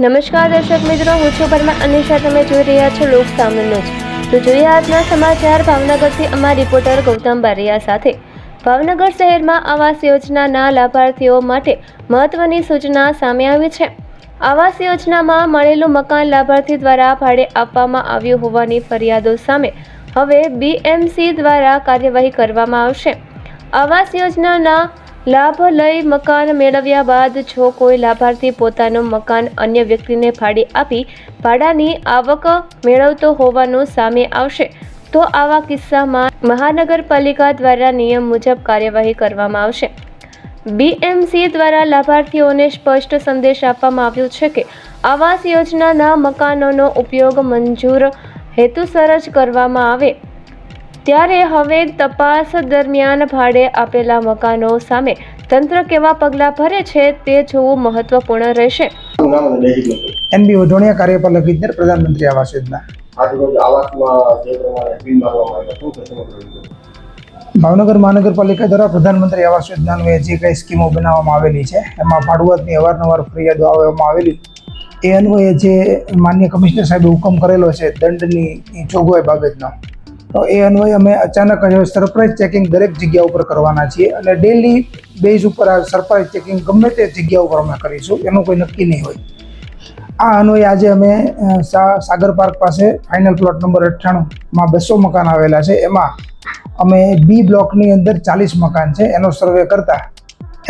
નમસ્કાર દર્શક મિત્રો, હું છું પરમાર અનિશા. તમે જોઈ રહ્યા છો લોક સામનો ન્યૂઝ. તો જોઈએ આજના સમાચાર. ભાવનગરથી અમારા રિપોર્ટર ગૌતમ બારિયા સાથે. ભાવનગર શહેરમાં આવાસ યોજનાના લાભાર્થીઓ માટે મહત્વની સૂચના સામે આવી છે. આવાસ યોજનામાં મળેલું મકાન લાભાર્થી દ્વારા ભાડે આપવામાં આવ્યું હોવાની ફરિયાદો સામે હવે BMC દ્વારા કાર્યવાહી કરવામાં આવશે. આવાસ યોજનાના લાભ લઈ મકાન મેળવ્યા બાદ જો કોઈ લાભાર્થી પોતાનું મકાન અન્ય વ્યક્તિને ભાડે આપી ભાડાની આવક મેળવતો હોવાનું સામે આવશે તો આવા કિસ્સામાં મહાનગરપાલિકા દ્વારા નિયમ મુજબ કાર્યવાહી કરવામાં આવશે. BMC દ્વારા લાભાર્થીઓને સ્પષ્ટ સંદેશ આપવામાં આવ્યો છે કે આવાસ યોજનાના મકાનોનો ઉપયોગ મંજૂર હેતુસર જ કરવામાં આવે. ત્યારે હવે તપાસ દરમિયાન ભાડે આપેલા મકાનો સામે તંત્ર કેવા પગલાં ભરે છે તે જોવું મહત્વપૂર્ણ રહેશે. NB વઢોણિયા, કાર્યપાલક ઇજનેર, પ્રધાનમંત્રી આવાસ યોજના. ભાવનગર મહાનગરપાલિકા દ્વારા પ્રધાનમંત્રી આવાસ યોજનાનું જે કંઈ સ્કીમો બનાવવામાં આવેલી છે એમાં ભાડુઆતની અવારનવાર ફરિયાદો આવવામાં આવેલી એ અન્વયે જે માન્ય કમિશનર સાહેબે હુકમ કરેલો છે દંડની જોગવાઈ બાબતનો, તો એ અન્વયે અમે અચાનક સરપ્રાઇઝ ચેકિંગ દરેક જગ્યા ઉપર કરવાના છીએ અને ડેલી બેઝ ઉપર આ સરપ્રાઇઝ ચેકિંગ ગમે તે જગ્યા ઉપર અમે કરીશું, એનું કોઈ નક્કી નહીં હોય. આ અન્વયે આજે અમે સાગર પાર્ક પાસે ફાઇનલ પ્લોટ નંબર 98માં 200 મકાન આવેલા છે. એમાં અમે B બ્લોકની અંદર 40 મકાન છે એનો સર્વે કરતા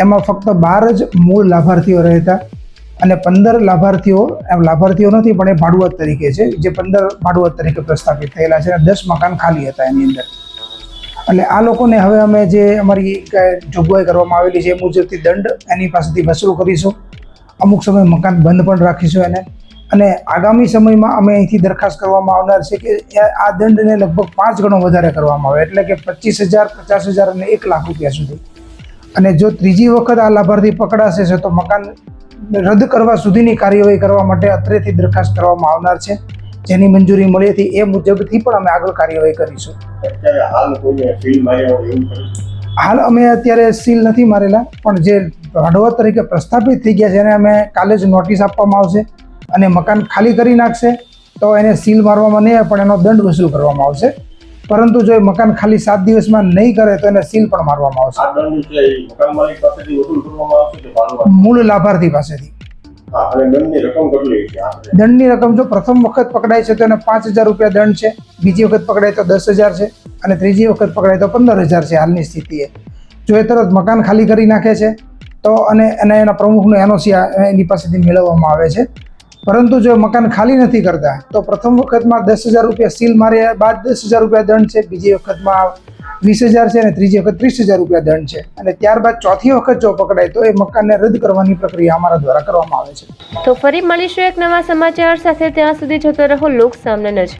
એમાં ફક્ત 12 જ મૂળ લાભાર્થીઓ રહેતા અને 15 લાભાર્થીઓ નથી પણ એ ભાડુઆત તરીકે છે, જે 15 ભાડુઆત તરીકે પ્રસ્થાપિત થયેલા છે અને 10 મકાન ખાલી હતા એની અંદર. એટલે આ લોકોને હવે અમે જે અમારી જોગવાઈ કરવામાં આવેલી છે એ મુજબથી દંડ એની પાસેથી વસૂલ કરીશું. અમુક સમય મકાન બંધ પણ રાખીશું એને, અને આગામી સમયમાં અમે અહીંથી દરખાસ્ત કરવામાં આવનાર છે કે આ દંડને લગભગ 5 ગણો વધારે કરવામાં આવે, એટલે કે 25,000, 50,000 અને 1 લાખ રૂપિયા સુધી. અને જો ત્રીજી વખત આ લાભાર્થી પકડાશે છે તો મકાન રદ કરવા સુધીની કાર્યવાહી કરવા માટે અત્રેથી દરખાસ્ત કરવામાં આવનાર છે. જેની મંજૂરી મળી હતી એ મુજબથી પણ અમે આગળ કાર્યવાહી કરીશું. હાલ અમે અત્યારે સીલ નથી મારેલા, પણ જે ભાડુઆત તરીકે પ્રસ્થાપિત થઈ ગયા છે એને અમે કાલે જ નોટિસ આપવામાં આવશે અને મકાન ખાલી કરી નાખશે તો એને સીલ મારવામાં નહીં આવે પણ એનો દંડ વસૂલ કરવામાં આવશે. પરંતુ જો એ મકાન ખાલી 7 દિવસમાં નહીં કરે તો એને સીલ પણ મારવામાં આવશે. મૂળ લાભાર્થી પાસેથી. દંડની રકમ જો પ્રથમ વખત પકડાય છે તો એને 5,000 રૂપિયા દંડ છે, બીજી વખત પકડાય તો 10,000 છે અને ત્રીજી વખત પકડાય તો 15,000 છે હાલની સ્થિતિએ. જો એ તરત મકાન ખાલી કરી નાખે છે તો અને એના પ્રમુખનું NOC એની પાસેથી મેળવવામાં આવે છે. પરંતુ જો મકાન ખાલી નથી કરતા તો પ્રથમ વખતમાં 10,000 રૂપિયા સીલ માર્યા બાદ 10,000 રૂપિયા દંડ છે, બીજી વખતમાં 20,000 છે અને ત્રીજી વખત 30,000 રૂપિયા દંડ છે અને ત્યારબાદ ચોથી વખત જો પકડાય તો એ મકાનને રદ કરવાની પ્રક્રિયા અમારા દ્વારા કરવામાં આવે છે. તો ફરી મળીશું એક નવા સમાચાર સાથે. ત્યાં સુધી જોતા રહો લોક સામનો ન્યૂઝ.